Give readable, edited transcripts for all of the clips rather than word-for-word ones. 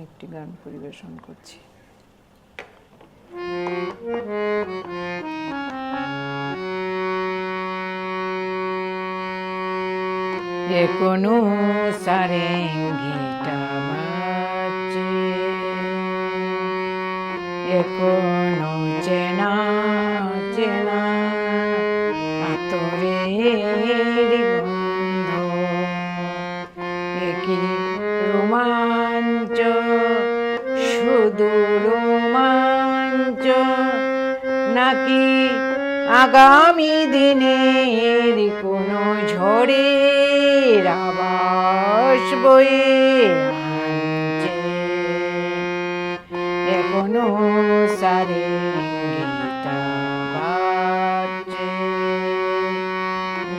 একটি গান পরিবেশন করছি। এখনো সারেঙ্গিটা বাজছে, এখনো চেনা চেনা আতরের গন্ধ, একই রোমাঞ্চ, শুধু রোমাঞ্চ নাকি আগামী দিনের কোনো ঝড়ের আবাস বয়ে আনছে। এখনো সারেঙ্গিটা বাজছে,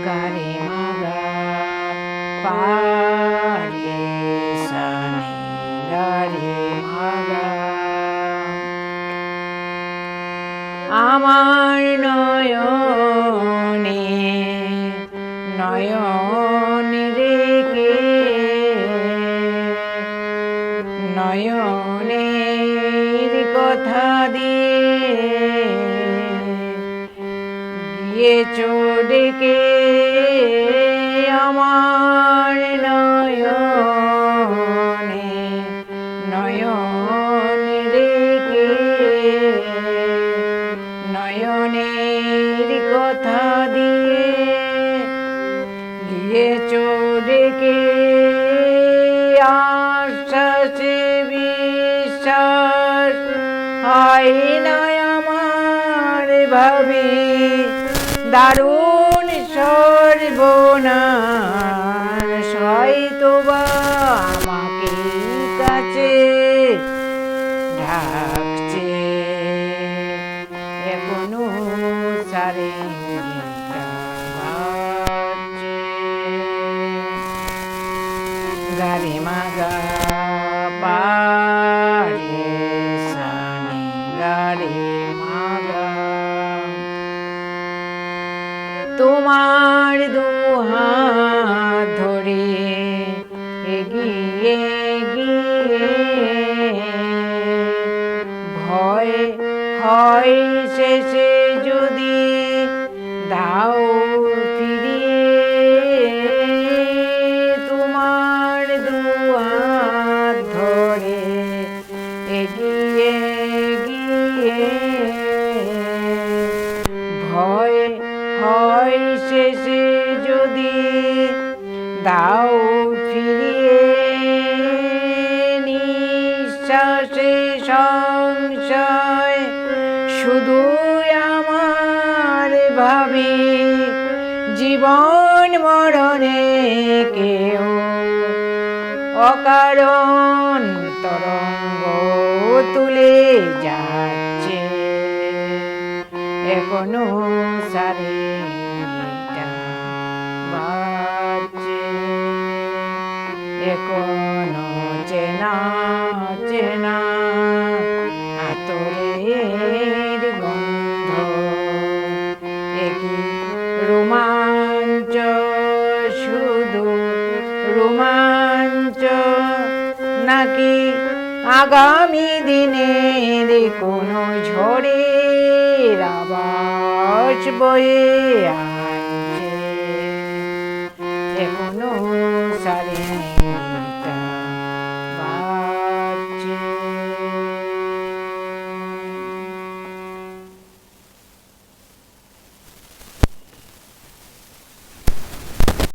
গারে মাগা পারে সানে গারে মাগা। আমার নয়নে নয়ন রেখে, নয়নের কথা দিয়ে গিয়েছো ডেকে। আমার নয়নে নয়ন রেখে, নয়নের কথা দিয়ে গিয়েছো ডেকে। আশ্বাসে বিশ্বাস হয় না আমার, ভাবি দারুণ সর্বনাশ হয়তো বা আমাকে কাছে ডাকছে। এখনো সারেঙ্গিটা বাজছে, গারে মাগা পারে সানে গারে মাগা। তোমার দুহাত ধরে এগিয়ে গিয়ে ভয় হয় শেষে যদি দাও ফিরিয়ে। তোমার দুহাত ধরে এগিয়ে গিয়ে ভয় হয় শেষে যদি দাও ফিরিয়ে। নিঃশ্বাসে সংশয় শুধু আমার, ভাবি জীবন মরণে কেউ অকারণ তরঙ্গ তুলে যাচ্ছে। এখনো সারেঙ্গিটা বাজছে, এখনো চেনা চেনা আতরের গন্ধ, একই রোমাঞ্চ, শুধু রোমাঞ্চ নাকি আগামী দিনের কোনো ঝড়ের আবাস বয়ে আনছে। এখন